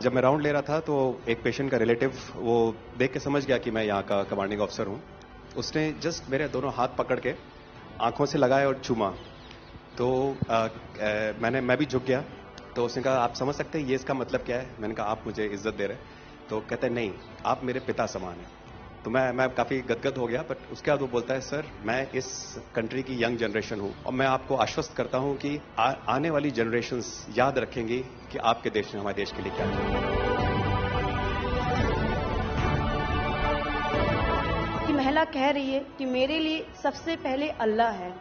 जब मैं राउंड ले रहा था तो एक पेशेंट का रिलेटिव वो देख के समझ गया कि मैं यहाँ का कमांडिंग ऑफिसर हूँ। उसने जस्ट मेरे दोनों हाथ पकड़ के आंखों से लगाया और चूमा। तो मैं भी झुक गया। तो उसने कहा, आप समझ सकते हैं ये इसका मतलब क्या है? मैंने कहा, आप मुझे इज्जत दे रहे हैं? तो कहते हैं, नहीं, आप मेरे पिता समान हैं। तो मैं काफी गदगद हो गया। बट उसके बाद वो बोलता है, सर मैं इस कंट्री की यंग जनरेशन हूं और मैं आपको आश्वस्त करता हूं कि आने वाली जनरेशंस याद रखेंगी कि आपके देश ने हमारे देश के लिए क्या किया। कि महिला कह रही है कि मेरे लिए सबसे पहले अल्लाह है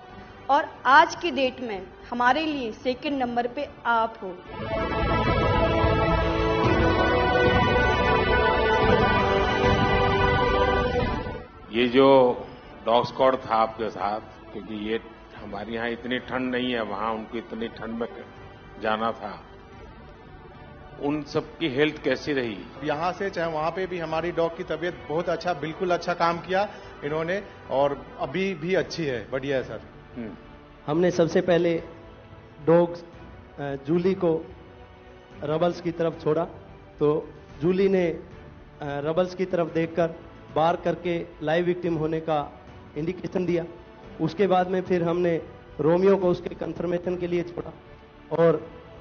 और आज की डेट में हमारे लिए सेकंड नंबर पे आप हो। ये जो डॉग स्क्वाड था आपके साथ, क्योंकि ये हमारे यहाँ इतनी ठंड नहीं है, वहां उनको इतनी ठंड में जाना था, उन सबकी हेल्थ कैसी रही? यहाँ से चाहे वहाँ पे भी हमारी डॉग की तबीयत बहुत अच्छा, बिल्कुल अच्छा काम किया इन्होंने और अभी भी अच्छी है, बढ़िया है सर। हमने सबसे पहले डॉग जूली को रबल्स की तरफ छोड़ा, तो जूली ने रबल्स की तरफ देखकर बार करके लाइव विक्टिम होने का इंडिकेशन दिया। उसके बाद में फिर हमने रोमियो को उसके कंफर्मेशन के लिए छोड़ा और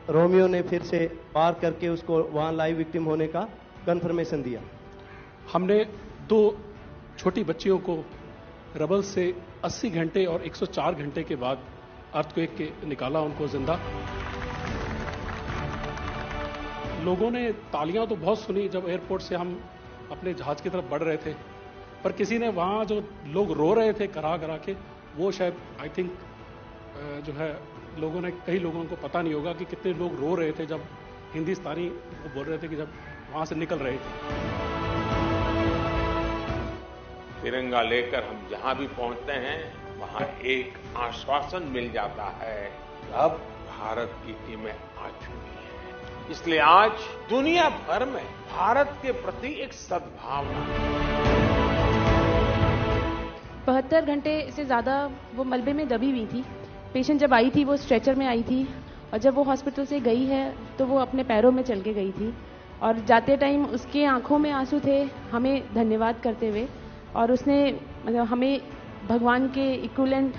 रोमियो ने फिर से बार करके उसको वहां लाइव विक्टिम होने का कंफर्मेशन दिया। हमने 2 छोटी बच्चियों को रबल से 80 घंटे और 104 घंटे के बाद अर्थक्वेक के निकाला, उनको जिंदा। लोगों ने तालियां तो बहुत सुनी जब एयरपोर्ट से हम अपने जहाज की तरफ बढ़ रहे थे, पर किसी ने वहां जो लोग रो रहे थे करा करा के, वो शायद आई थिंक जो है लोगों ने, कई लोगों को पता नहीं होगा कि कितने लोग रो रहे थे जब हिंदुस्तानी वो बोल रहे थे कि जब वहां से निकल रहे थे। तिरंगा लेकर हम जहां भी पहुंचते हैं वहां एक आश्वासन मिल जाता है, अब भारत की टीमें आ चुकी हैं। इसलिए आज दुनिया भर में भारत के प्रति एक सद्भावना। 72 घंटे से ज्यादा वो मलबे में दबी हुई थी। पेशेंट जब आई थी वो स्ट्रेचर में आई थी और जब वो हॉस्पिटल से गई है तो वो अपने पैरों में चल के गई थी और जाते टाइम उसके आंखों में आंसू थे हमें धन्यवाद करते हुए, और उसने मतलब हमें भगवान के इक्विवेलेंट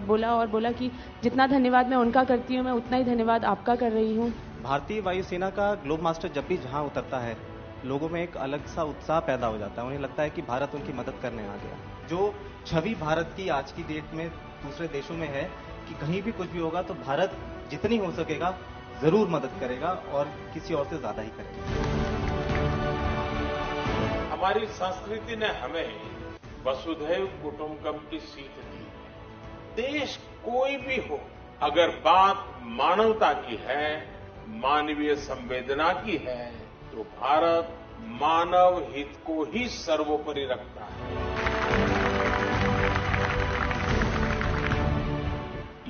बोला और बोला कि जितना धन्यवाद मैं उनका करती हूँ मैं उतना ही धन्यवाद आपका कर रही हूँ। भारतीय वायुसेना का ग्लोब मास्टर जब भी जहां उतरता है, लोगों में एक अलग सा उत्साह पैदा हो जाता है। उन्हें लगता है कि भारत उनकी मदद करने आ गया। जो छवि भारत की आज की डेट में दूसरे देशों में है कि कहीं भी कुछ भी होगा तो भारत जितनी हो सकेगा जरूर मदद करेगा और किसी और से ज्यादा ही करेगा। हमारी संस्कृति ने हमें वसुधैव कुटुंबकम की सीख दी। देश कोई भी हो, अगर बात मानवता की है, मानवीय संवेदना की है, तो भारत मानव हित को ही सर्वोपरि रखता है।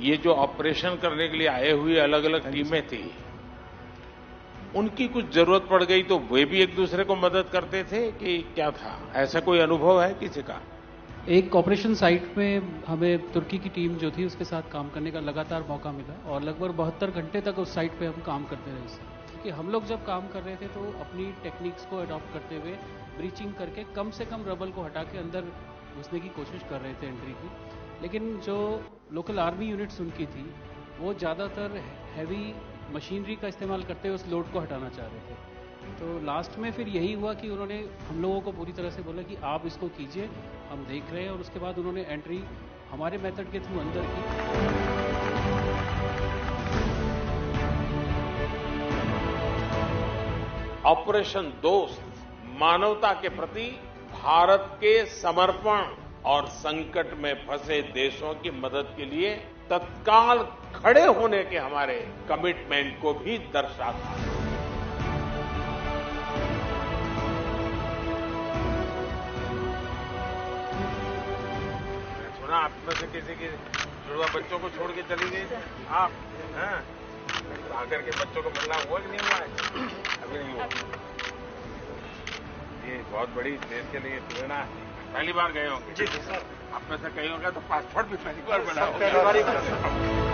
ये जो ऑपरेशन करने के लिए आए हुए अलग अलग टीमें थी, उनकी कुछ जरूरत पड़ गई तो वे भी एक दूसरे को मदद करते थे कि क्या था? ऐसा कोई अनुभव है किसी का? एक ऑपरेशन साइट में हमें तुर्की की टीम जो थी उसके साथ काम करने का लगातार मौका मिला और लगभग 72 घंटे तक उस साइट पे हम काम करते रहे। कि हम लोग जब काम कर रहे थे तो अपनी टेक्निक्स को अडॉप्ट करते हुए ब्रीचिंग करके कम से कम रबल को हटा के अंदर घुसने की कोशिश कर रहे थे एंट्री की। लेकिन जो लोकल आर्मी यूनिट्स उनकी थी वो ज़्यादातर हैवी मशीनरी का इस्तेमाल करते हुए उस लोड को हटाना चाह रहे थे। तो लास्ट में फिर यही हुआ कि उन्होंने हम लोगों को पूरी तरह से बोला कि आप इसको कीजिए, हम देख रहे हैं, और उसके बाद उन्होंने एंट्री हमारे मेथड के थ्रू अंदर की। ऑपरेशन दोस्त मानवता के प्रति भारत के समर्पण और संकट में फंसे देशों की मदद के लिए तत्काल खड़े होने के हमारे कमिटमेंट को भी दर्शाता है। सुना आप में से किसी की जुड़वा बच्चों को छोड़ के चली गई थी आप, हैं? आकर के बच्चों को मिलना हुआ कि नहीं हुआ है? अभी नहीं हुआ। ये बहुत बड़ी देश के लिए प्रेरणा है। पहली बार गए होंगे? जी सर। आप में से कई होंगे तो पासपोर्ट भी पहली बार बना होगा।